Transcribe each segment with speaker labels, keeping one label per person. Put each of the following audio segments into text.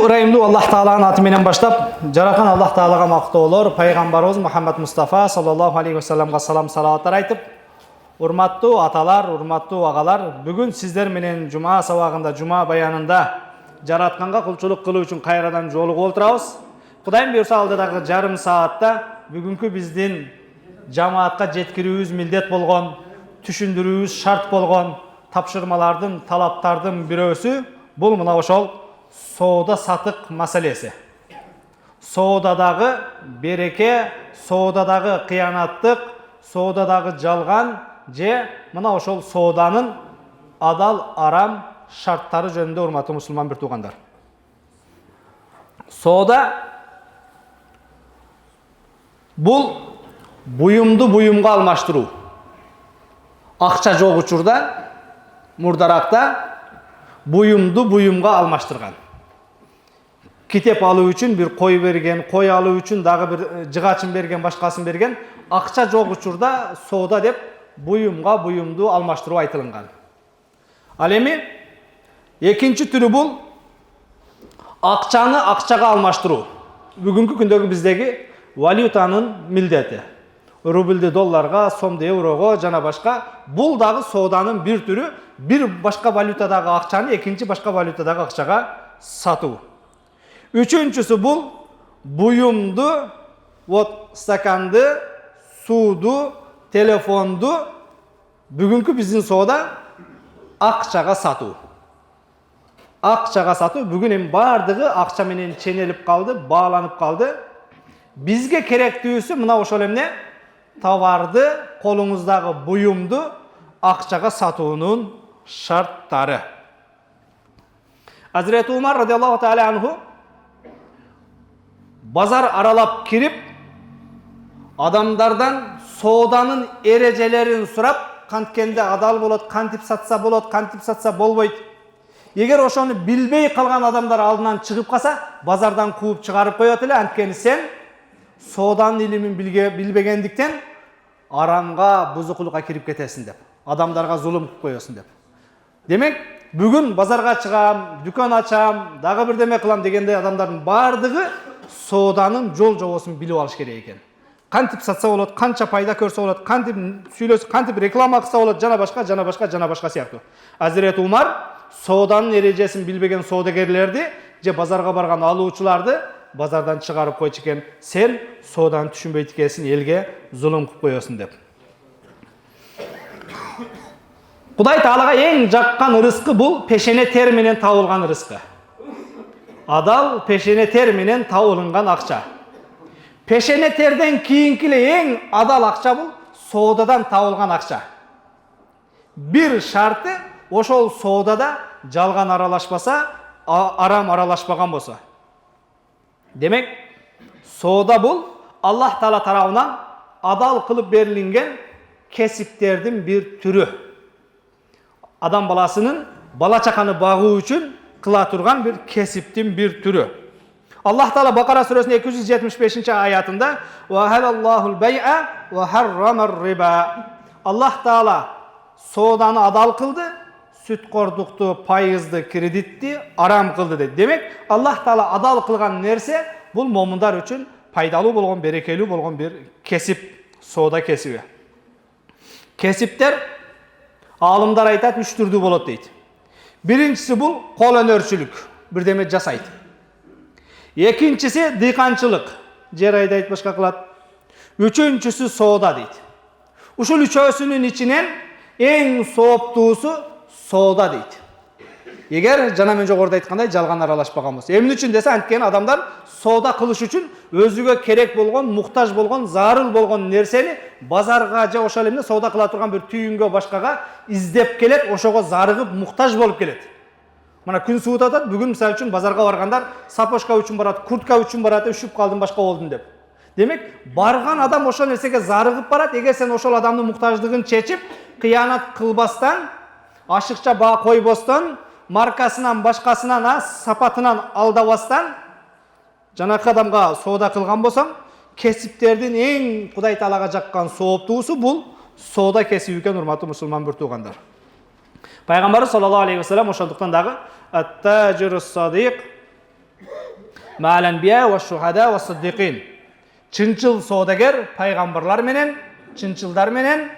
Speaker 1: ырайымдуу Аллах Тааланын аты менен баштап, жараткан Аллах Таалага мактоолор, пайгамбарыбыз Мухаммад Мустафа саллаллаху алейхи вассаламга салам салаваттар айтып, урматтуу аталар, урматтуу агалар, бүгүн сиздер менен жума сабагында, жума баянында жаратканга кулчулук кылуу үчүн кайрадан жолугуп олтурабыз. Кудайым буйрса алдыдагы жарым саатта бүгүнкү биздин жамаатка жеткирүүбүз милдет болгон, түшүндүрүүбүз шарт болгон тапшырмалардын, талаптардын бирөөсү бул мына ошол соода сатык маселеси. Соодадагы береке, соодадагы кыянаттык, соодадагы жалган же мына ошол сооданын адал арам шарттары жөнүндө урматтуу мусулман бир туугандар. Соода бул буюмду буюмга алмаштыруу. Акча жок учурда, мурдаракта буюмду буюмга алмаштырган. Китеп алуу үчүн бир кой берген, кой алуу үчүн дагы бир жыгачын берген, башкасын берген. Акча жок учурда соода деп буюмга буюмду алмаштыруу айтылган. Ал эми экинчи түрү бул акчаны акчага алмаштыруу. Бүгүнкү күндөгү биздеги валютанын милдети. Рубльди долларга, сомду еврого жана башка. Бул дагы сооданын бир түрү, бир башка валютадагы акчаны экинчи башка валютадагы акчага сатуу. Үчүнчүсү бул буюмду, стаканды, сууду, телефонду бүгүнкү биздин соода акчага сатуу. Акчага сатуу бүгүн эми бардыгы акча менен ченелип калды, бааланып калды. Бизге керектүүсү мына ошол эмне? Товарды, колуңуздагы буюмду акчага сатуунун шарттары. Азирети Умар радиаллаху таала анху базар аралап кирип, адамдардан сооданын эрежелерин сурап, канткенде адал болот, кантип сатса болот, кантип сатса болбойт. Эгер ошону билбей калган адамдар алдынан чыгып калса, базардан кууп чыгарып коет эле, анткени сен сооданын илимин билбегендиктен арамга, бузукулукка кирип кетесиң деп, адамдарга зулум кылып коесуң деп. Демек, бүгүн базарга чыгам, дүкөн ачам, дагы бирдеме кылам дегенде адамдардын бардыгы сооданын жол жобосун билип алыш керек экен. Кантип сатса болот, канча пайда көрсө болот, кантип сүйлөсө, кантип реклама кылса болот, жана башка сыяктуу. Азирети Умар сооданын эрежесин билбеген соодагерлерди же базарга барган алуучуларды базардан чыгарып койчу экен. Сен сооданы түшүнбөйт экенсиң, элге зулум кылып коесуң деп. Кудай Таалага эң жаккан рызкы бул пешене тер менен табылган рызкы. Адал пешене тер менен табылган акча. Пешене терден кийинки эле эң адал акча бул соодадан табылган акча. Бир шарты ошол соодада жалган аралашпаса, арам аралашпаган болсо. Демек, соода бул Аллах Таала тарабынан адал кылып берилген кесиптердин бир түрү. Адам баласынын бала чаканы багуу үчүн кыла турган бир кесиптин бир түрү. Аллах Таала Бакара сүрөсүнүн 275 аятында «Ва халаллахул бай'a ва харрамар риба». Аллах Таала сооданы адал кылды, сүткордукту, пайызды, кредитти арам кылды дейт. Демек, Аллах Таала адал кылган нерсе бул момундар үчүн пайдалуу болгон, берекелүү болгон бир кесип, соода кесиби. Кесиптер алымдар айтат 3 түрдүү болот дейт. Биринчиси бул кол өнөрчүлүк, бирдеме жасайт. Экинчиси дыйканчылык, жер айдайт, башка кылат. Үчүнчүсү соода дейт. Ушул үчөөсүнүн ичинен эң сооптуусу соода дейт. Эгер жана мен жогоруда айткандай жалган аралашпаган болсо. Эмне үчүн десе, анткени адамдар соода кылыш үчүн өзүгө керек болгон, муктаж болгон, зарыл болгон нерсени базарга же ошол эмне соода кыла турган бир түйүнгө, башкага издеп келет, ошого зарыгып, муктаж болуп келет. Мына күн суут атат, бүгүн мисалы үчүн базарга баргандар сапожка үчүн барат, куртка үчүн барат, üşүп калдым, башка болдум деп. Демек, барган адам ошол нерсеге зарыгып барат. Эгер сен ошол адамдын муктаждыгын чечип, кыянат кылбастан, ашыкча баа койбостон, маркасынан, башкасынан, сапатынан алдабастан жанакы адамга соода кылган болсоң, кесиптердин эң Кудай Таалага жаккан сооптуусу бул соода кесиби экен, урматтуу мусулман бир туугандар. Пайгамбарыбыз саллаллаху алейхи вассалам ошондуктан дагы ат-таджирус садиq Ma'al anbiya va shuhada va siddiqin. Çınçıl sodager paygambarlar menen, çınçılдар менен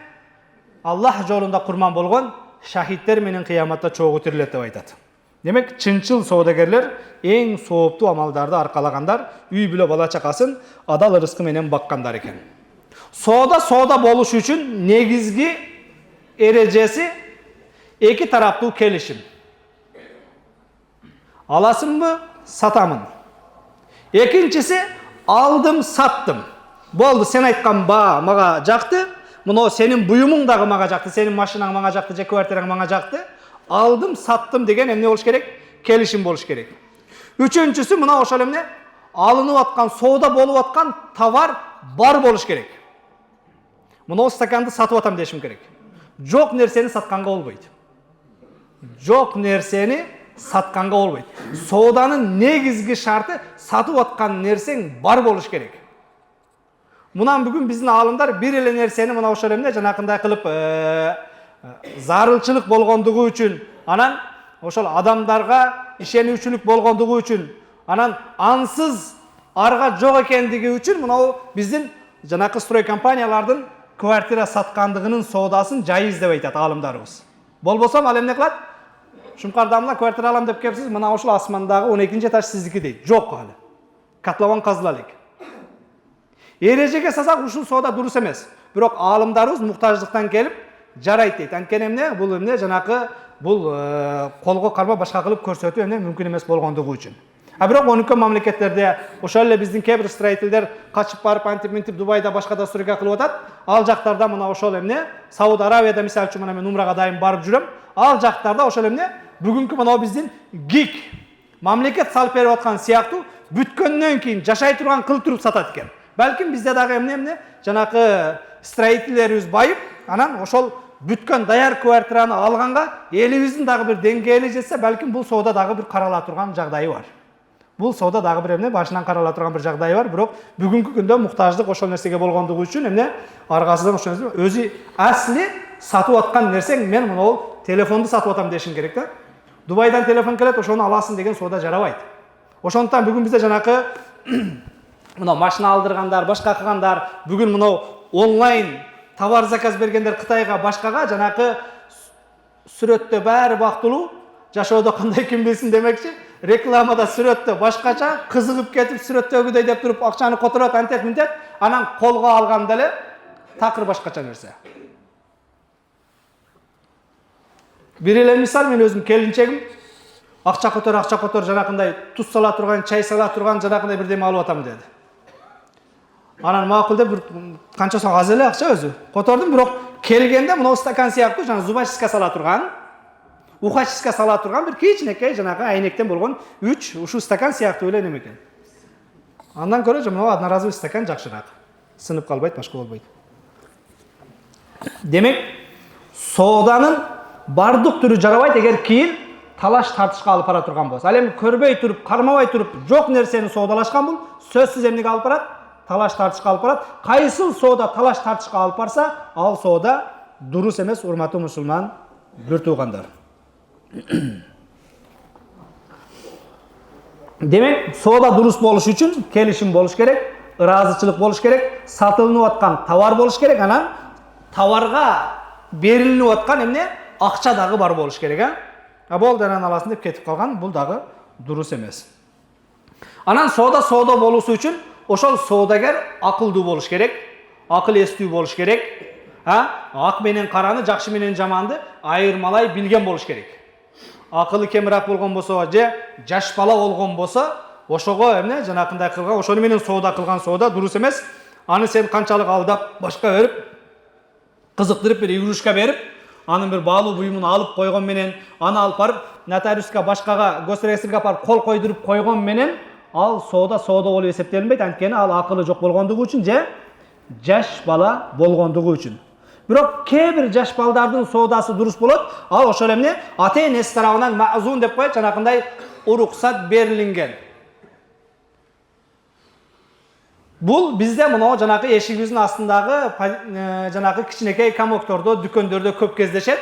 Speaker 1: Allah жолунда курман болгон шахидтер менен кыяматта чогуу тирилет деп айтат. Демек, чынчыл соодагерлер эң сооптуу амалдарды аркалагандар, үй бүлө бала чакасын адал ырыскы менен баккандар экен. Соода болуш үчүн негизги эрежеси эки тараптуу келишим. Аласыңбы, сатамын. Экинчиси алдым, саттым. Болду, сен айткан баа мага жакты, мына сенин буюмуң дагы мага жакты, сенин машинаң мага жакты, же квартираң мага жакты. Алдым, саттым деген эмне болуш керек? Келишим болуш керек. Үчүнчүсү мына ошол эмне? Алынып аткан, соода болуп аткан товар бар болуш керек. Мына стаканды сатып атам дешим керек. Жок нерсени сатканга болбойт. Жок нерсени сатканга болбойт. Сооданын негизги шарты сатып аткан нерсең бар болуш керек. Мунан бүгүн биздин аалымдар бир эле нерсени мына ошол эмне жанакындай кылып зарылчылык болгондугу үчүн, анан ошол адамдарга ишенүүчүлүк болгондугу үчүн, анан ансыз арга жок экендиги үчүн мына биздин жанакы строй компаниялардын квартира саткандыгынын соодасын жайыз деп айтат аалымдарыбыз. Болбосо ал эмне кылат? Шумкардамына квартира алам деп келипсиз, мына ошол асмандагы 12-нчи этаж сиздики дейт. Жок алы. Катлабан казыла элек. Эрежеге сасак ушул соода дурус эмес. Бирок аалымдарыбыз муктаждыктан келип жарайт дейт. Анткени эмне? Бул эмне жанакы бул колго карма башка кылып көрсөтүү эмне мүмкүн эмес болгондугу үчүн. А бирок өнүккөн мамлекеттерде ошол эле биздин кээ бир строителдер качып барып антип Дубайда башкада стройка кылып атат. Ал жактарда мына ошол эмне Сауд Арабияда мисалы үчүн мен умрага дайым барып жүрөм. Ал жактарда ошол эмне бүгүнкү мына биздин гик мамлекет салып берип аткан сыяктуу бүткөндөн кийин жашай турган кылып туруп сатат экен. Балким бизде дагы эмне жанакы строительдерибиз байып, анан ошол бүткөн даяр квартираны алганга элибиздин дагы бир деңгээли жетсе, балким бул соода дагы бир карала турган жагдайы бар. Бул соода дагы бир эмне башынан карала турган бир жагдайы бар, бирок бүгүнкү күндө муктаждык ошол нерсеге болгондугу үчүн эмне аргасынан ошол өзү асли сатып аткан нерсең, мен мына телефонду сатып атам дешим керек да. Дубайдан телефон келет, ошону аласың деген соода жарабайт. Ошондуктан бүгүн бизде жанакы мына машина алдыргандар, башка кылгандар, бүгүн мына онлайн товар заказ бергендер Кытайга, башкага жанакы сүрөттө баары бактылуу, жашоодо кандай ким билсин демекчи, рекламада сүрөттө башкача кызыгып кетип сүрөттөгүдөй деп туруп акчаны которот, антет мынтет, анан колго алганда эле такыр башкача нерсе. Бир эле мисал, мен өзүм келинчегим акча котор жанакындай туз сала турган, чай сала турган жанакындай бирдеме алып атам деди. Анан макул деп бир канча сом аз эле акча өзү. Котордум, бирок келгенде мына стакан сыяктуу жана зубочистка сала турган, ухачистка сала турган бир кичинекей жанакы айнектен болгон 3 ушул стакан сыяктуу эле неме экен. Андан көрө мына одноразовый стакан жакшыраак. Сынып калбайт, башка болбойт. Демек, сооданын бардык түрү жарабайт эгер кийин талаш тартышка алып бара турган болсо. Ал эми көрбөй туруп, кармабай туруп жок нерсени соодалашкан бул сөзсүз эмнеге алып барат? Талаш тартышка алып барат. Кайсыл соода талаш тартышка алып барса, ал соода дурус эмес, урматтуу мусулман бир туугандар. Демек, соода дурус болуш үчүн келишим болуш керек, ыраазычылык болуш керек, сатылынып аткан товар болуш керек, анан товарга берилинип аткан эмне акча дагы бар болуш керек, а болду анан аласың деп кетип калган, бул дагы дурус эмес. Анан соода болуусу үчүн ошол соодагер акылдуу болуш керек, акыл эстүү болуш керек, ак менен караны, жакшы менен жаманды айырмалай билген болуш керек. Акылы кемирак болгон болсо же жаш бала болгон болсо, ошого эмне жанакындай кылган, ошону менен соода кылган соода дурус эмес. Аны сен канчалык алдап, башка берип, кызыктырып бир игрушка берип, анын бир баалуу буюмун алып койгон менен, аны алып барып нотариуска, башкага, госреестрге апарып кол койдуруп койгон менен, ал соода болуп эсептелинбейт, анткени ал акылы жок болгондугу үчүн же жаш бала болгондугу үчүн. Бирок кээ бир жаш балдардын соодасы дурус болот, ал ошол эмне ата-энеси тарабынан маъзун деп коет, жанакындай уруксат берилинген. Бул бизде мына жанакы эшигибиздин астындагы жанакы кичинекей комоктордо, дүкөндөрдө көп кездешет.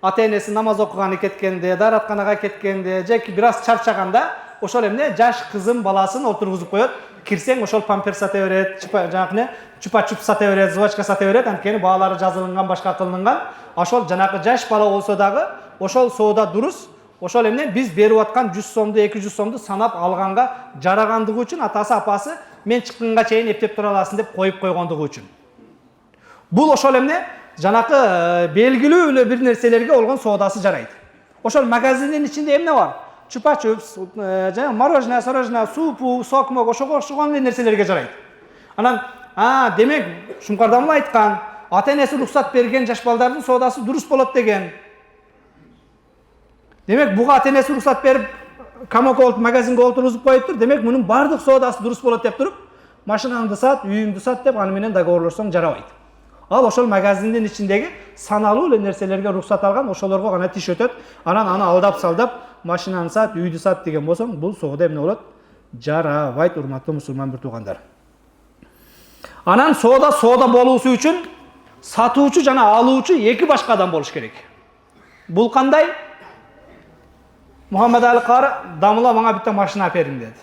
Speaker 1: Ата-энеси намаз окуганы кеткенде, дааратканага кеткенде, же бир аз чарчаганда ошол эмне жаш кызын баласын отургузуп коет. Кирсең ошол памперс сата берет, жанакы чупа-чуп сата берет, жвачка сата берет. Анткени баалары жазылынган, башка кылынган. Ошол жанакы жаш бала болсо дагы ошол соода дурус. Ошол эмне биз берип аткан 100 сомду, 200 сомду санап алганга жарагандыгы үчүн атасы апасы мен чыкканга чейин эптеп тура аласың деп коюп койгондугу үчүн. Бул ошол эмне жанакы белгилүү эле бир нерселерге болгон соодасы жарайт. Ошол магазиндин ичинде эмне бар? Чупа-чупс, мороженое, супу, сокмок, ошого окшогон нерселерге жарайт. Анан, демек, Шумкардамыл айткан, ата-энеси уруксат берген жаш балдардын соодасы дурус болот деген. Демек, буга ата-энеси уруксат берип, камокко магазинге отургузуп коюптур. Демек, мунун бардык соодасы дурус болот деп туруп, машинаңды сат, үйүңдү сат деп аны менен договорлошсоң жарабайт. Ал ошол магазиндин ичиндеги саналуу эле нерселерге уруксат алган, ошолорго гана тиш өтөт. Анан аны алдап-салдап, машинаны сат, үйдү сат деген болсоң, бул соода эмне болот? Жарабайт, урматтуу мусулман бир туугандар. Анан соода болуусу үчүн сатуучу жана алуучу эки башка адам болуш керек. Бул кандай? Мухаммад Али Кары дамыла мага битте машина алып бериң деди.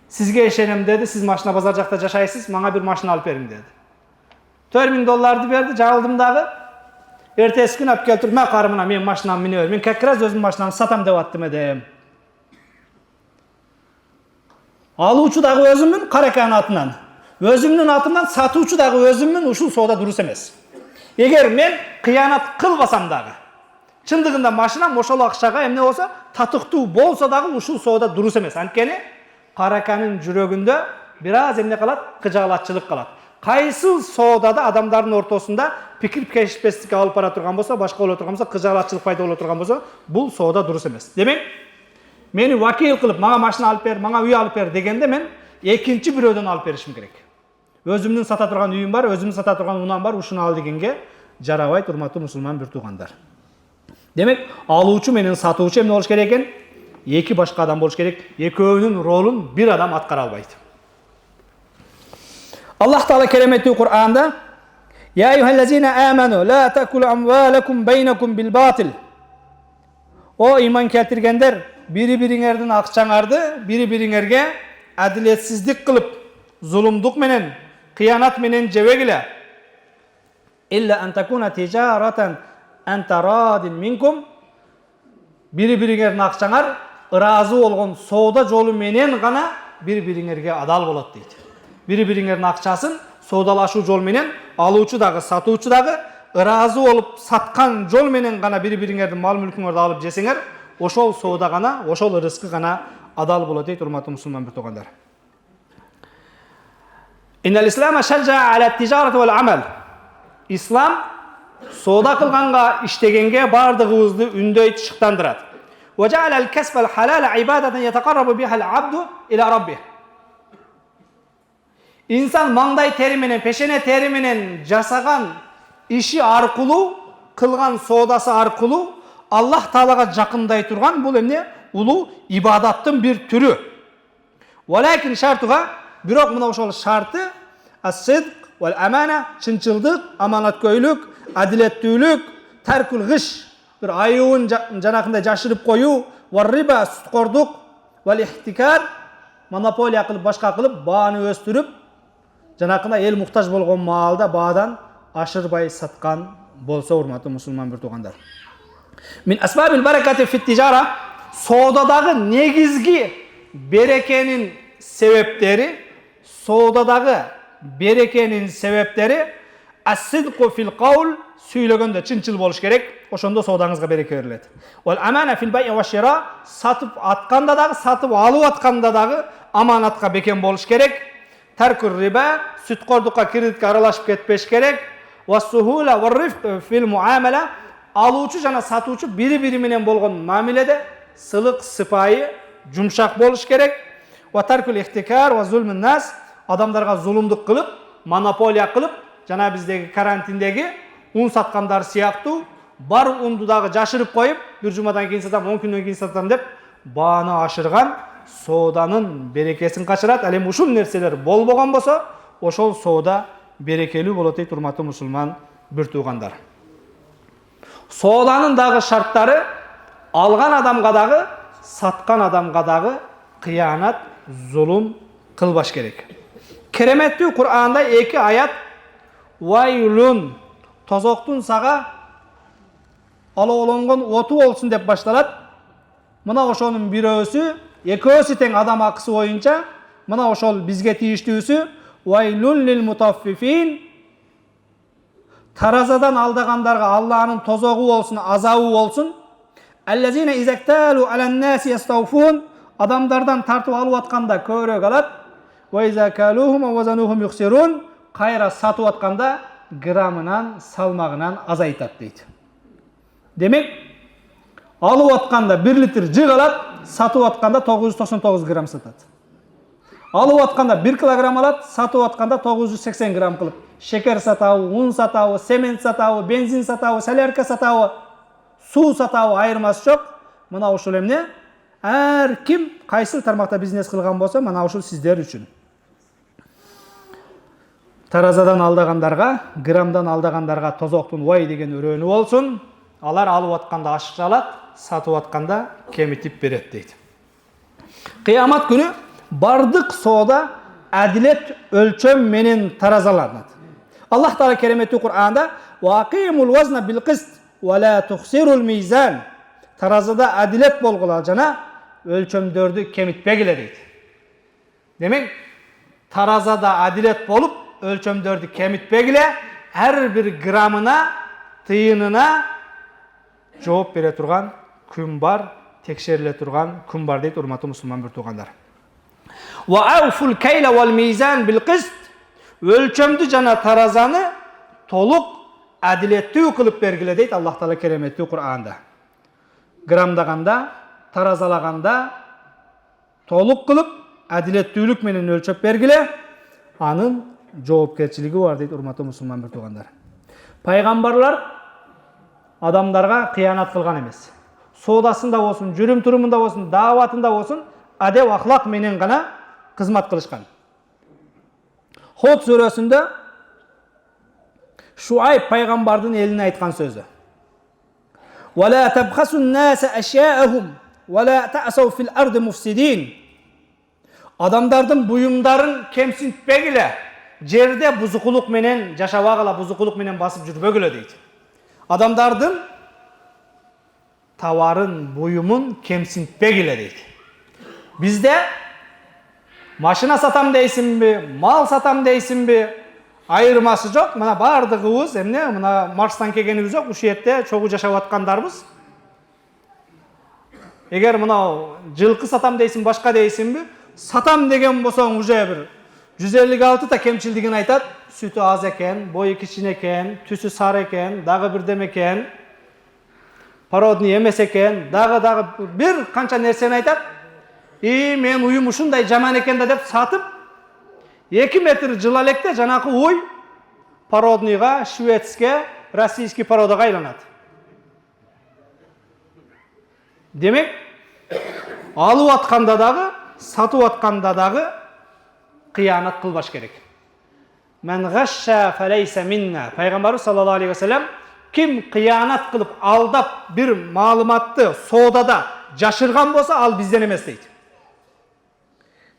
Speaker 1: Сизге ишенем деди, сиз машина базар жакта жашайсыз, мага бир машина алып бериң деди. $4000 берди, жагылдым дагы. Эртеси күнү алып келип туруп, "Мен карымына мен машинамды мине бер. Мен как раз өзүмдүн машинамды сатам деп аттым эдем." Алуучу дагы өзүммүн, караканын атынан. Өзүмдүн атымдан сатуучу дагы өзүммүн, ушул соода дурус эмес. Эгер мен кыянат кылбасам дагы, чындыгында машинам ошол акчага эмне болсо, татыктуу болсо дагы ушул соода дурус эмес. Анткени караканын жүрөгүндө бир аз эмне калат? Кыжаалатчылык калат. Кайсы соодада адамдардын ортосунда пикир кешпестикке алып бара турган болсо, башка боло турган болсо, кыжаалатчылык пайда боло турган болсо, бул соода дурус эмес. Демек, мени вакил кылып, мага машина алып бер, мага үй алып бер дегенде мен экинчи бирөөдөн алып беришим керек. Өзүмдүн сата турган үйүм бар, өзүмдүн сата турган унам бар, ушуну ал дегенге жарабайт, урматтуу мусулман бир туугандар. Демек, алуучу менен сатуучу эмне болуш керек экен? Эки башка адам болуш керек. Экөөнүн ролун бир адам аткара албайт. Аллах Таала кереметтүү Кур'анда: "Я айюхаллазина аману ла такулу амвалакум байнакум бил батил." О иман келтиргендер, бири-бириңердин акчаңарды бири-бириңерге адилетсиздик кылып, зулумдук менен, кыянат менен жебегиле. Илля ан такуна тижарatan an taradin minkum. Бири-бириңердин акчаңар ыраазы болгон соода жолу менен гана бири-бириңерге адал болот дейт. Бири-бириңердин акчасын соодалашуу жол менен алуучу дагы, сатуучу дагы ыраазы болуп саткан жол менен гана бири-бириңердин мал мүлкүңөрдү алып жесеңер, ошол соода гана, ошол ырыскы гана адал болот дейт, урматтуу мусулман бир туугандар. Иннал ислама шажжа аля тижарати вал амал. Ислам соода кылганга, иштегенге бардыгыбызды үндөйт, шыктандырат. Ва жа'ала ал-касб ал-халал ибадатан ятaqarrabu biha al-'abdu ila rabbih. İnsan mаңдай тери менен, пешене тери менен жасаган иши аркылуу, кылган соодасы аркылуу Аллах Таалага жакындай турган бул эмне? Улуу ибадаттын бир түрү. Валакин шартуга, бирок мына ошол шарты ас-сидq вал амана, чынчылдык, аманаткөйлүк, адилеттүүлүк, таркул гыш, бир айыбын жанакындай жашырып коюу, вал риба, суткордук, вал ихтикар, монополия кылып, башка кылып, бааны өстүрүп, жанакына эл муктаж болгон маалда баадан ашырбай саткан болсо, урматтуу мусулман бир туугандар. Мин асбабил баракати фит тижара, соодадагы негизги берекенин себептери, соодадагы берекенин себептери ас-сидqu fil qawl, сүйлөгөндө чынчыл болуш керек, ошондо соодаңызга береке берилет. Вал амана fil bay' ва shira, сатып атканда дагы, сатып алып атканда дагы аманатка бекем болуш керек. Таркур риба, сүткордукка, кредитке аралашып кетпеш керек. Ва сухула ва рифq fil muamala, алуучу жана сатуучу бири-бири менен болгон мамиледе сылык, сыпайы, жумшак болуш керек. Ва таркул ихтикар ва зулмун нас, адамдарга зулумдук кылып, монополия кылып, жана биздеги карантиндеги ун саткандар сыяктуу бар унду дагы жашырып коюп, бир жумадан кийин сатам, 10 күндөн кийин сатам деп бааны ашырган сооданын берекесин качырат. Ал эми ушул нерселер болбогон болсо, ошол соода берекелүү болот дейт, урматтуу мусулман бир туугандар. Сооданын дагы шарттары алган адамга дагы, саткан адамга дагы кыянат, зулум кылбаш керек. Кереметтүү Кур'анда 2 аят вайлун тозоктун сага алоолонгон оту болсун деп башталат. Мына ошонун бирөөсү, экөөсү тең адам акысы боюнча, мына ошол бизге тийиштүүсү вайлун лил мутаффифин. Таразадан алдагандарга Аллахнын тозогу болсун, азабы болсун. Аллазина изакталу алан наси ястауфун. Адамдардан тартып алып атканда көбүрөөк алат. Ва изакалухум ва вазанухум юхсирун. Кайра сатып атканда грамынан, салмагынан азайтат дейт. Демек, алып атканда 1 литр жыг алат, сатып атканда 999 грамм сатат. Алып атканда 1 килограмм алат, сатып атканда 980 грамм кылып. Шекер сатабы, un сатабы, семент сатабы, бензин сатабы, солярка сатабы, суу сатабы айырмасы жок. Мына ушул эмне? Ар ким кайсы тармакта бизнес кылган болсо, мына ушул сиздер үчүн. Таразадан алдагандарга, граммдан алдагандарга тозоктун вай деген өрөөнү болсун. Алар алып атканда ашыкча алат, сатып атканда кемитип берет дейт. Кыямат күнү бардык соода адилет өлчөм менен таразаланат. Аллах Таала кереметтүү Кур'анда вaqimul wazna bil qist wa la tukhsirul mizan. Таразада адилет болгула жана өлчөмдөрдү кемитпегиле дейт. Демек, таразада адилет болуп, өлчөмдөрдү кемитпегиле, ар бир граммына, тыйынына жооп бере турган күн бар, текшериле турган күн бар дейт, урматтуу мусулман бир туугандар. Wa awful kayla wal mizan bil qist. Өлчөмдү жана таразаны толук адилеттүү кылып бергиле дейт Аллах Таала кереметтүү Кур'анда. Грамдаганда, таразалаганда толук кылып адилеттүүлүк менен өлчөп бергиле, анын жоопкерчилиги бар дейт урматтуу мусулман бир туугандар. Пайгамбарлар адамдарга кыянат кылган эмес. Соодасында болсун, жүрүм турумунда болсун, дааватында болсун, адеп ахлак менен гана кызмат кылышкан. Ход сүрөсүндө Шуайб пайгамбардын элине айткан сөзү. Ва ла табхасун наса ашяахум ва ла та'сау фил арди муфсидин. Адамдардын буюмдарын кемсинтпегиле, жерде бузукулук менен жашабагыла, бузукулук менен басып жүрбөгүлө дейт. Адамдардын товарын, буюмун кемсинтпегиле дейт. Бизде машина сатам дейсинби, мал сатам дейсинби, айырмасы жок. Мына бардыгыбыз эмне, мына Марстан келгенибиз жок, ушул жерде чогуу жашап аткандарбыз. Эгер мына жылкы сатам дейсин, башка дейсинби, сатам деген болсоң уже бир 156 та кемчилдигин айтат. Сүтү аз экен, бою кичине экен, түсү сары экен, дагы бирдеме экен, породный эмес экен, дагы бир канча нерсени айтат. Мен уюм ушундай жаман экен да деп сатып, 2 метр жыла электе жанакы уй породныйга, шведске, российский породага айланат. Демек, алып атканда дагы, сатып атканда дагы кыянат кылбаш керек. Мен гашша фалейса минна. Пайгамбарыбыз саллаллаху алейхи ва саллям ким кыянат кылып алдап бир маалыматты соодада жашырган болсо, ал бизден эмес дейт.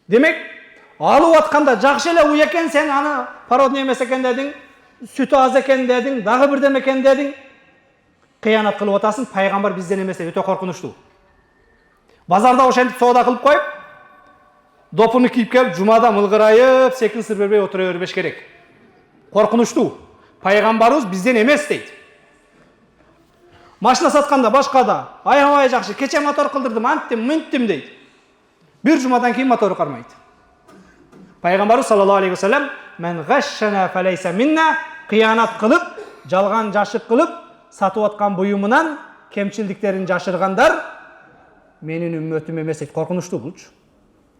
Speaker 1: Демек, алып атканда жакшы эле уй экен, сен аны породный эмес экен дедиң, сүтү аз экен дедиң, дагы бирдеме экен дедиң, кыянат кылып атасың, пайгамбар бизден эмес дейт, өтө коркунучтуу. Базарда ошентип соода кылып коюп, допуну кийип келип, жумада мылгырайып, секин сыр бербей отура бербеш керек. Коркунучтуу. Пайгамбарыбыз бизден эмес дейт. Машина сатканда башкада, аябай жакшы, кече мотор кылдырдым, анттим, мынттим дейт. Bir cumadan keyin motoru karmaydı. Peygamberimiz sallallahu aleyhi ve sellem men gashshana faleysa minna, kıyanat kılıp, jalgan jaşık kılıp, satıp atkan buyumundan kemçildiklerini jaşırgandar menin ümmetim emes deydi. Korkunçtu bu.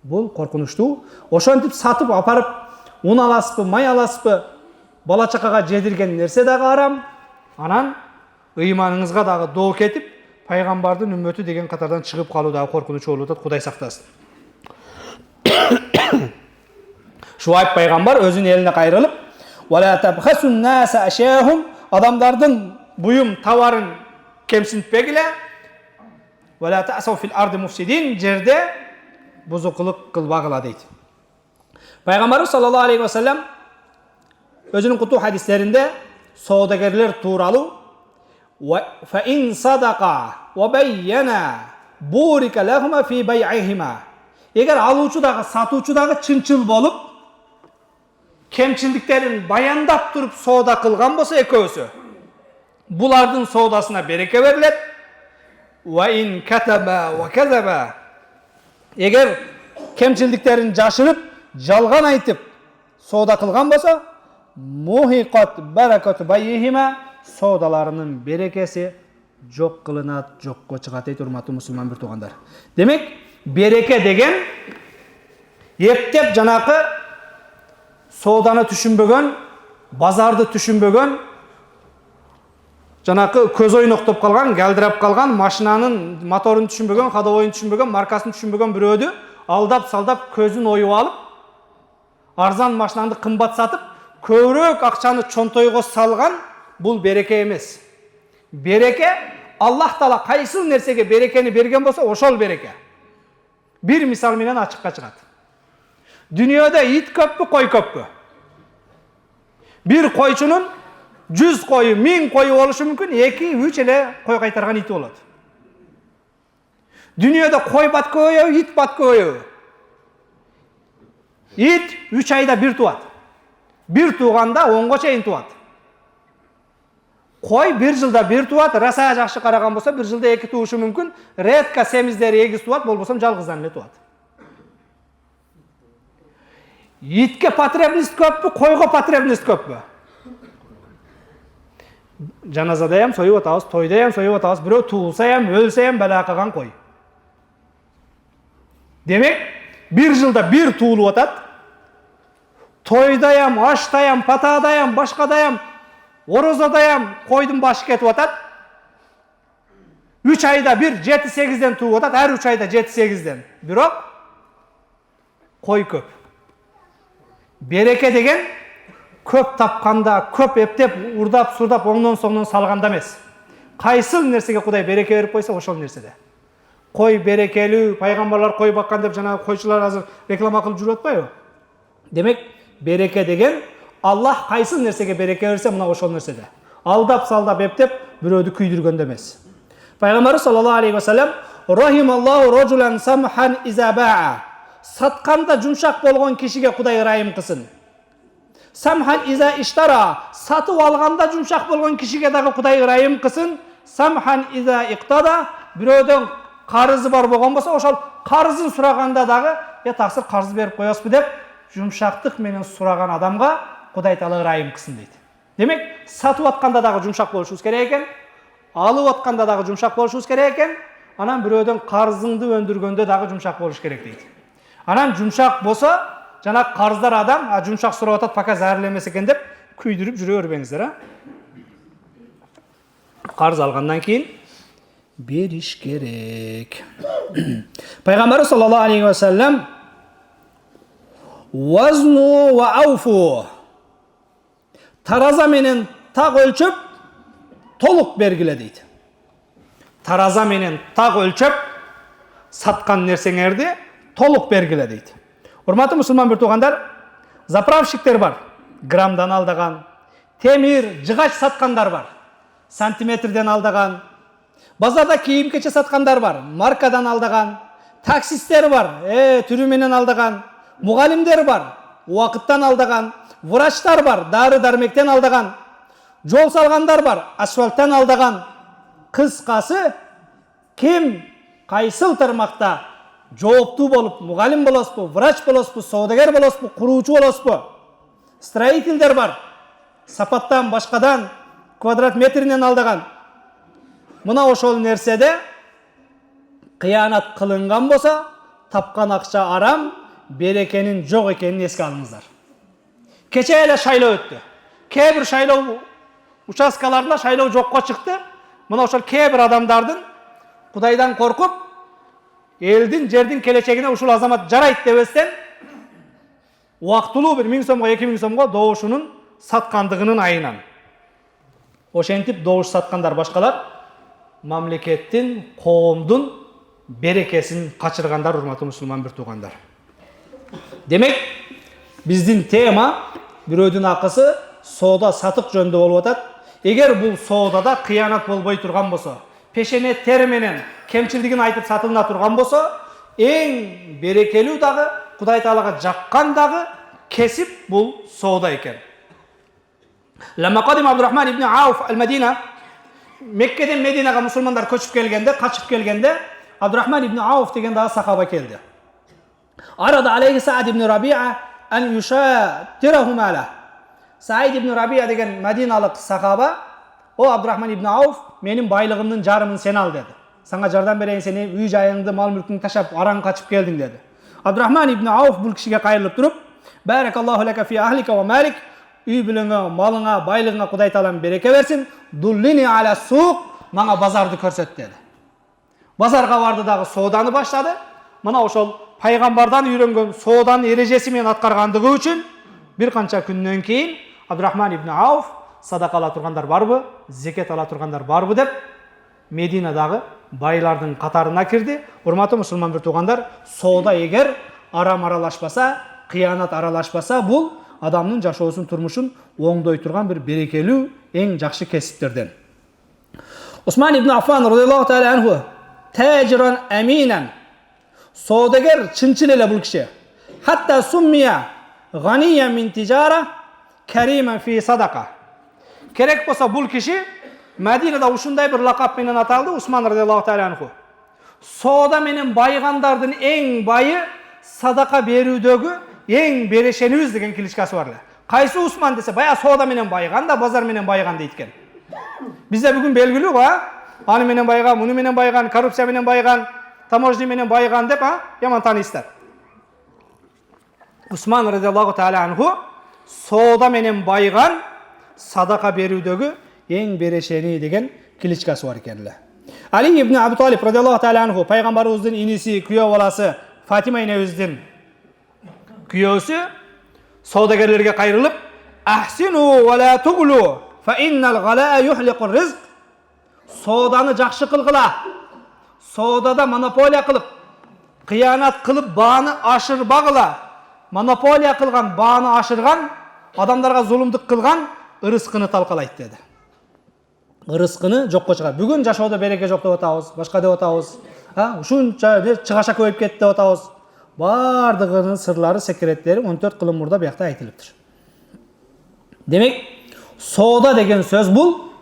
Speaker 1: Bu korkunçtu. Oşantip satıp aparıp un alasıpı, may alasıpı bala çakaga jedirgen nerse dagı aram. Anan ыйманыңызга дагы доо кетип, пайгамбардын үммөтү деген катардан чыгып калуу дагы коркунуч болуп атат. Кудай сактасын. Шуайб пайгамбар өзүнүн элине кайрылып, "Вала табхасун наса ашяхум", адамдардын буюм товарын кемсинтпегиле, Ve la ta'sav fil ardi mufsidin, жерде buzukuluq kılbagıla deydi. Peygamberimiz sallallahu aleyhi ve sellem özünün kutu hadislerinde saudagerler tuğralı fe in sadaka ve beyyena burika lehuma fi bey'ihima. Eğer aluvçu dağı, satuvçu dağı çınçıl bolup kemçildiklerin bayandap durup soğuda kılgan bolsa ekөөsü, bulardın soğudasına bereke verilir. Ve in kataba ve kezaba. Eğer kemçildiklerin jaşırıp, jalgan aytıp soğuda kılgan bolsa, muhiqat barakatu bay'ihima, soğudalarının berekesi jok kılınat, jokko çıgat deydi, urmаттуу musulman bir tuğanдар. Demek bereke degen eптеп жанакы сооданы түшүнбөгөн, базарды түшүнбөгөн, жанакы көз ойноктоп калган, галдырап калган, машинанын моторун түшүнбөгөн, ходовойун түшүнбөгөн, маркасын түшүнбөгөн бирөөдү алдап салдап көзүн оюп алып, арзан машинаны кымбат сатып, көбүрөөк акчаны чонтойго салган, бул береке эмес. Береке Аллах Таала кайсыл нерсеге берекени берген болсо, ошол береке. Bir misal менен ачыкка чыгат. Dünyada it köpпү, koy köpпү? Bir koyчунун 100 koyu, 1000 koyu oluşu mümkün, 2-3 ele koy kaytargan iti болады. Dünyada koy bat koyu, it bat koyu. It 3 ayda bir tuat. Bir tuğanda 10'ga çeyin tuat. Koy bir жылда bir tuat, rasa жақшы қараған болса, bir жылда 2 tuğuşu mümkün. Redka semizleri 8 tuat, болбосом жалғыздан эле туат. Itke потребность көппү, койго потребность көппү? Жаназада ham soyup атабыз, тойда ham soyup атабыз, бирөө туулса ham, өлсө ham бала калган кой. Демек, bir жылда bir tuğulup атат. Тойда ham, ашта ham, патада ham, башкада ham, орозада ham койдун башы кетип атат. 3 ayda bir 7-8'den tuğup атат, her 3 ayda 7-8'den. Бирок кой көп. Береке деген көп тапканда, көп эптеп, урдап, сурдап, оңдон соңдон салганда эмес. Кайсыл нерсеге Кудай береке берип койсо, ошол нерседе. Кой берекелүү, пайгамбарлар кой баккан деп жана койчулар азыр реклама кылып жүрүп атпайбы? Демек, береке деген Аллах кайсыл нерсеге береке берсе, мына ошол нерседе. Алдап, салдап, эптеп, бирөөдү күйдүргөндө эмес. Пайгамбар саллаллаху алейхи ва саллям, "Рахималлаху раджулан самхан иза баа." Сатканда жумшак болгон кишиге Кудай ырайым кылсын. Самхан иза иштара, сатып алганда жумшак болгон кишиге дагы Кудай ырайым кылсын. Самхан иза иктада, бирөөдөн карызы бар болгон болсо, ошол карызын сураганда дагы, таксыр карыз берип коесузбу деп, жумшактык менен сураган адамга Кудай Таала ырайым кылсын дейт. Демек, сатып атканда дагы жумшак болушубуз керек экен, алып атканда дагы жумшак болушубуз керек экен, анан бирөөдөн карызыңды өндүргөндө дагы жумшак болуш керек дейт. Анан жумшак болсо, жана карыздар адам, жумшак сурап атат, пока зарлемес экен деп күйдүрүп жүрө бербеңиздер, а? Карыз алгандан кийин бериш керек. Пайгамбар саллаллаху алейхи ва саллям "Вазну ва ауфу." Тараза менен так өлчөп, толук бергиле дейт. Тараза менен так өлчөп, саткан нерсеңерди толук бергиле дейт. Урматтуу мусулман bir туугандар, заправщиктер бар, граммдан алдаган, темир, жыгач саткандар бар, сантиметрден алдаган, базарда кийим кече саткандар бар, маркадан алдаган, таксисттер бар, түрү менен алдаган, мугалимдер бар, убакыттан алдаган, врачтар бар, дары дармектен алдаган, жол салгандар бар, асфальттан алдаган. Кыскасы, ким кайсыл тармакта жооптуу болуп, мугалим болосузбу, врач болосузбу, соодагер болосузбу, куруучу болосузбу, строителдер бар, сапаттан, башкадан, квадрат метринен алдаган. Мына ошол нерседе кыянат кылынган болсо, тапкан акча арам, берекенин жок экенин эске алыңыздар. Кече эле шайлоо өттү. Кээ бир шайлоо участкаларында шайлоо жокко чыкты. Мына ошол кээ бир адамдардын Кудайдан коркуп, элдин, жердин келечегине ушул азамат жарайт дебестен, убактылуу бир 1000 сомго, 2000 сомго добушунун саткандыгынын айынан. Ошентип добуш саткандар башкалар мамлекеттин, коомдун берекесин качыргандар, урматтуу мусулман бир туугандар. Демек, биздин тема бирөөдүн акысы соода сатык жөнүндө болуп атат. Эгер бул соодада кыянат болбой турган болсо, пешене тер менен кемчилдигин айтып сатылына турган болсо, эң берекелүү дагы, Кудай Таалага жаккан дагы кесип бул соода экен. Ламма кадим Абдурахман ибн Ауф ал-Мадина, Меккеден Мединага мусулмандар көчүп келгенде, качып келгенде, Абдурахман ибн Ауф деген дагы сахаба келди. Арада алейхи Саад ибн Рабиа ан юшатираху мала. Саид ибн Рабиа деген Мадиналык сахаба, о Абдурахман ибн Ауф, менин байлыгымдын жарымын сен ал деди. Сага жардам берейин, сени үй жайыңды, мал мүлкүңдү ташап араң качып келдиң деди. Абдурахман ибн Ауф бул кишиге кайрылып туруп, баракаллаху лака фи ахлика ва малик, үй бүлөңө, малыңа, байлыгыңа Кудай Таалам береке берсин, дуллини аля сук, мага базарды көрсөт деди. Базарга барды дагы сооданы баштады. Мына ошол пайгамбардан үйрөнгөн сооданын эрежеси менен аткаргандыгы үчүн бир канча күндөн кийин Абдурахман ибн Ауф садака ала тургандар барбы, зекет ала тургандар барбы деп Мединадагы байлардын катарына кирди. Урматтуу мусулман бир туугандар, соода эгер арам аралашпаса, кыянат аралашпаса, бул адамдын жашоосун, турмушун оңдой турган бир берекелүү, эң жакшы кесиптерден. Усман ибн Аффан радыйаллаху таала анху тажиран аминан, соодагер чынчыл эле бул киши. Хатта суммия ганиyan min tijara кариман фи садака. Керек болса бул киши Мединада ушундай бир лакап менен аталды, Усман радыйаллаху таала анху. Соода менен байгандардын эң байы, садака берүүдөгү эң берешенүүбүз деген кличкасы бар эле. Кайсы Усман десе, бая соода менен байган да, базар менен байган дейт экен. Бизде бүгүн белгилүү го, аны менен байган, муну менен байган, коррупция менен байган, таможня менен байган деп, яман тааныйсыздар. Усман радыйаллаху таала анху соода менен байган, садака берүүдөгү эң берешени деген кличкасы бар экен эле. Али ибн Абу Талиб радыйаллаху таала анху, пайгамбарыбыздын иниси, күйөө баласы Фатима энебиздин күйөөсү соодагерлерге кайрылып, ахсину ва ла туглу фа иннал галаа юхлиқу ризq. Сооданы жакшы кылгыла. Соодада монополия кылып, кыянат кылып бааны ашырбагыла. Монополия кылган, бааны ашырган, адамдарга зулумдук кылган ырыскыны талкалайт деди. Ырыскыны жокко чыгар. Бүгүн жашоодо береке жок деп атабыз, башка деп атабыз. Ушунча чыгаша көбөйүп кетти деп атабыз. Бардыгынын сырлары, секреттери 14 кылым мурда биякта айтылыптыр. Демек, соода деген сөз бул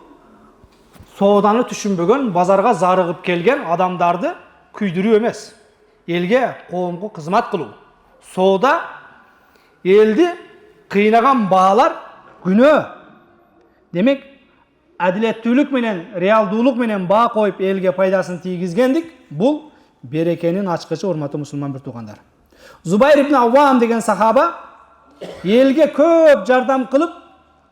Speaker 1: сооданы түшүнбөгөн, базарга зарыгып келген адамдарды күйдүрүү эмес. Элге, коомго кызмат кылуу. Соода элди кыйнаган баалар күнөө. Демек, адилеттүүлүк менен, реалдуулук менен баа коюп элге пайдасын тийгизгендик, бул берекенин ачкычы, урматтуу мусулман бир туугандар. Зубайр ибн Аввам деген сахаба элге көп жардам кылып,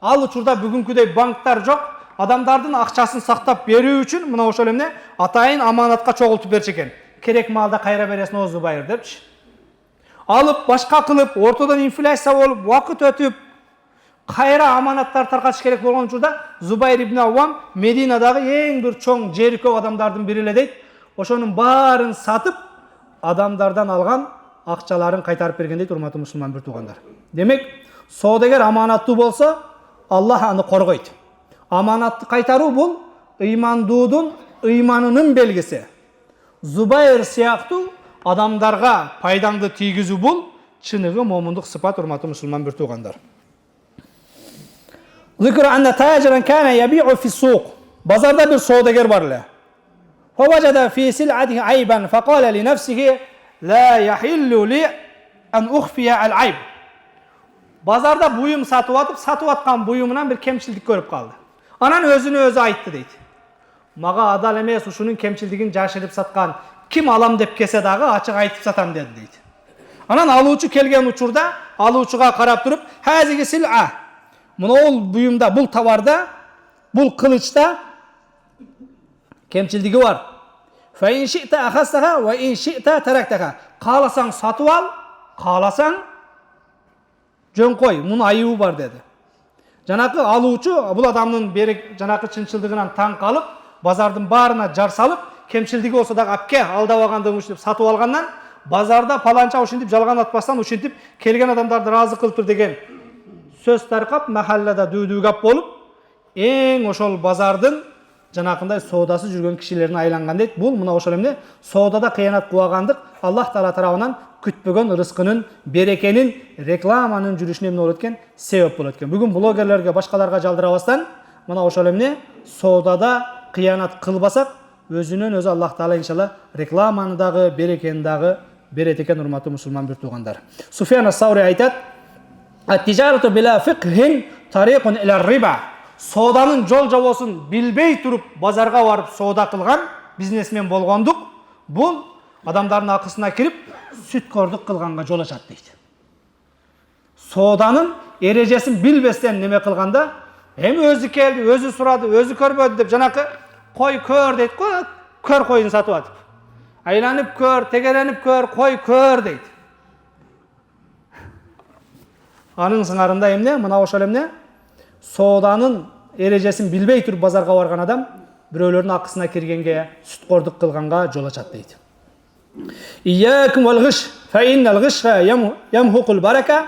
Speaker 1: ал учурда бүгүнкүдөй банктар жок, адамдардын акчасын сактап берүү үчүн мына ошол эмне атайын аманатка чогултуп берчү экен. Керек маалда кайра бересиң о Зубайр депчи. Алып башка кылып, ортодон инфляция болуп, убакыт өтүп, кайра аманаттар таркатыш керек болгон учурда Зубайр ибн Аввам Мединадагы эң бир чоң жери көп адамдардын бири эле дейт. Ошонун баарын сатып, адамдардан алган акчаларын кайтарып берген дейт, урматтуу мусулман бир туугандар. Демек, соодагер аманаттуу болсо, Аллах аны коргойт. Аманатты кайтаруу бул ыймандуудун ыйманынын белгиси. Зубайр сыяктуу адамдарга пайдаңды тийгизүү бул чыныгы момундук сыпат, урматтуу мусулман бир туугандар. Зикр анна таҗиран кана яби'у фи суq. Базарда бир соодагер бар эле. Фаважада фи сил'атиhi айбан фaqala ли нафсихи ла яхиллу ли ан ухфия ал-айб. Базарда буюм сатып аткан буюмунан бир кемчилдик көрүп калды. Анан өзүнө өзү айтты дейт. Мага адал эмес ушунун кемчилдигин жашырып саткан ким алам деп келсе дагы ачык айтып сатам деди дейт. Анан алуучу келген учурда алуучуга карап туруп, "Хазиги сил'a." Мынол буюмда, бул товарда, бул кылычта кемчилдиги бар. "Фа ин ши'та ахастаха ва ин ши'та тарактаха." Кааласаң сатып ал, кааласаң жөн кой, мунун айыбы бар деди. Жанакы алуучу бул адамдын берек жанакы чынчылдыгынан таң калып, базардын баарына жар салып, кемшілдігі болса да әпке алдап алғандығың үшін деп сатып алғаннан, базарда паланча ушинтип жалған атпастан ушинтип келген адамдарды разы кылып тур деген сөз тарқап, махаллада дүү-дүүгап болып, ең ошол базардың жанакындай соодасы жүрген кишилердин айланган дейт. Бул мына ошол эмне соодада кыянат кубагандык Аллах Таала тарабынан күтпөгөн рызкынын, берекенин, рекламанын жүрүшүнө эмне болот экен? Себеп болот экен. Бүгүн блогерлерге, башкаларга жалдырабастан мына ошол эмне соодада кыянат кылбасак, өзүнөн өзү Аллах Таала иншалла рекламаны дагы, берекени дагы берет экен, урматтуу мусулман бир туугандар. Суфиян ас-Саури айтат: "Ат-тижарату била фикхин тарикун иля риба." Сооданын жол жобосун билбей туруп базарга барып соода кылган бизнесмен болгондук, бул адамдардын акысына кирип сүткордук кылганга жол ачат дейт. Сооданын эрежесин билбестен неме кылганда, өзү келди, өзү сурады, өзү көрбөдү деп жанакы кой көр дейт го, көр койун сатып атып. Айланып көр, тегеренип көр, кой көр дейт. Анын сыңарында эмне? Мына ошол эмне? Сооданын эрежесин билбей туруп базарга барган адам бирөөлөрдүн акысына киргенге, сүткордук кылганга жол ачат дейт. Iyyakum wal ghish fa innal ghishra yamhuqul baraka.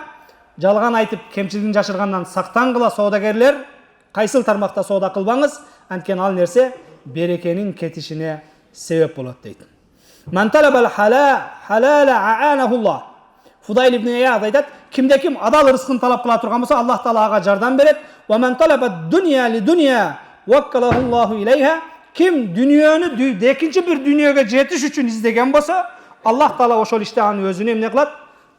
Speaker 1: Жалган айтып кемчилигин жашыргандан сактангыла соодагерлер, кайсыл тармакта соода кылбаңыз, анткени ал нерсе берекенин кетишине себеп болот дейт. Ман талабал халала а'анахулlah. Фудайл ибн Ияд айтат, кимде ким адал рызкын талап кыла турган болсо, Аллах Таала ага жардам берет. Ва ман талаба дуnya ли дуnya ваккалахуллаху илейха. Ким дүниөнү экинчи бир дүниөгө жетиш үчүн издеген болсо, Аллах Таала ошол иште аны өзүнө эмне кылат?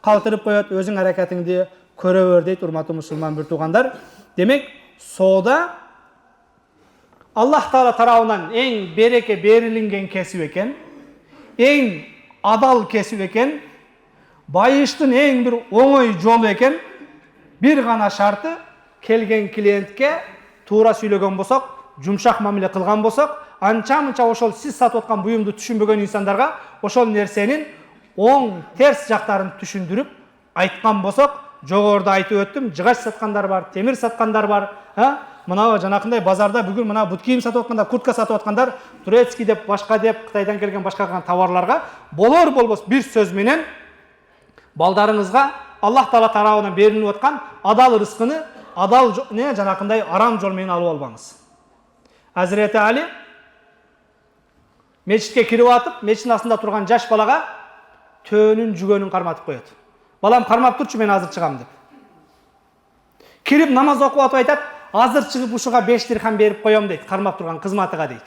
Speaker 1: Калтырып коет, өзүң аракетиңди көрө бер дейт, урматтуу мусулман бир туугандар. Демек, соода Аллах Таала тарабынан эң береке берилинген кесип экен, эң адал кесип экен, байыштын эң бир оңой жолу экен. Бир гана шарты, келген клиентке туура сүйлөгөн болсок, жумшак мамиле кылган болсок, анча-мынча ошол сиз сатып аткан буюмду түшүнбөгөн инсандарга ошол нерсенин оң терс жактарын түшүндүрүп айткан болсок, жогоруда айтып өттүм, жыгач саткандар бар, темир саткандар бар, мына жанакындай базарда бүгүн мына бут кийим сатып аткандар, куртка сатып аткандар, турецкий деп, башка деп, Кытайдан келген башка товарларга болор болбос бир сөз менен балдарыңызга Аллах Таала тарабынан берилип аткан адал рызкыны адал жанакындай арам жол менен алып албаңыз. Hazreti Ali мечитке кирип атып, мечиттин астында турган жаш балага төөнүн жүгөнүн карматып коет. Балам кармап турчу, мен азыр чыгам деп. Кирип намаз окуп атып айтат, азыр чыгып ушуга 5 дирхам берип коем дейт, кармап турган кызматыга дейт.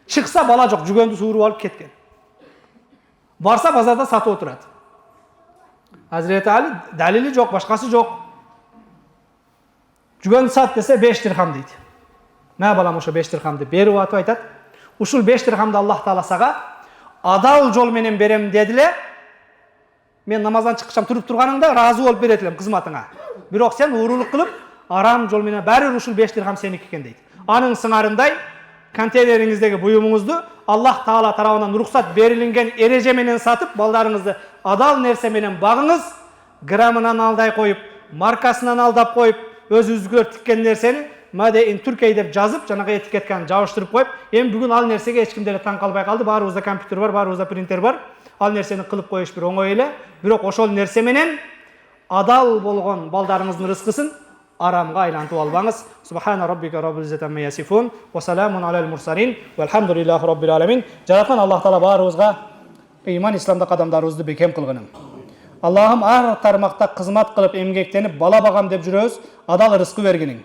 Speaker 1: Чыкса бала жок, жүгөндү сууруп алып кеткен. Барса базарда сатып отурат. Hazreti Ali далили жок, башкасы жок. Жүгөндү сат десе 5 дирхам дейт. Мә балам ошо 5 дирхамды берип атып айтат. Ушул 5 дирхамды Аллах Таала сага адал жол менен берем дедиле. Мен намаздан чыккачам туруп турганыңда разы болуп берет элем кызматыңа. Бирок сен уурулук кылып, арам жол менен баары ушул 5 дирхам сеники экен дейт. Анын сыңарындай контейнериңиздеги буюмуңузду Аллах Таала тарабынан уруксат берилинген эреже менен сатып, балдарыңызды адал нерсе менен багыңыз, грамынан алдай коюп, маркасынан алдап коюп, өзүңүзгө тиккен нерсени Made in Turkey деп жазып, жанагы этикетканы жабыштырып коюп, эми бүгүн ал нерсеге эч ким деле таң калбай калды. Баарыбызда компьютер бар, баарыбызда принтер бар. Ал нерсени кылып коюш бир оңой эле. Бирок ошол нерсе менен адал болгон балдарыңыздын рызкысын арамга айлантып албаңыз. Субхана раббика раббил иzzati amma yasifun ва саламун алал мурсалин валхамдулиллахи раббил аламин. Жараткан Аллах Таала баарыбызга ыйман исламда кадамдарыбызды бекем кылгынын. Аллахым ар тармакта кызмат кылып эмгектенип бала багам деп жүрөбүз, адал рызкы бергиниң.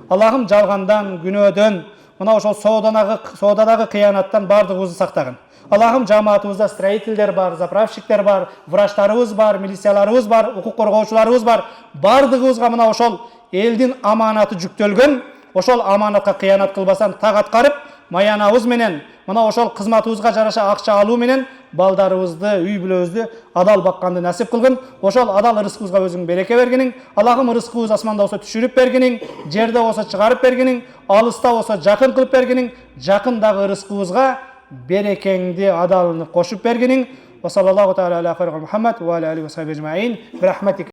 Speaker 1: Аллахым жалгандан, күнөөдөн, мына ошол соодадагы кыянаттан бардыгыбызды сактагын. Аллахым жамаатыбызда строительдер бар, заправщиктер бар, врачтарыбыз бар, милицияларыбыз бар, укук коргоочуларыбыз бар. Бардыгыбызга мына ошол элдин аманаты жүктөлгөн, ошол аманатка кыянат кылбастан так аткарып, маянабыз менен, мына ошол кызматыбызга жараша акча алуу менен балдарыбызды, үй бүлөбүздү адал бакканды насип кылгын. Ошол адал рызкыбызга өзүң береке бергиниң. Аллахым рызкыбыз асманда болсо түшүрүп бергиниң, жерде болсо чыгарып бергиниң, алыста болсо жакын кылып бергиниң, жакындагы рызкыбызга берекеңди, адалны кошуп бергиниң. Ва саллаллаху таала аля хайрил Мухаммад ва аля алихи ва сахбихи ажмаин. Бирахматик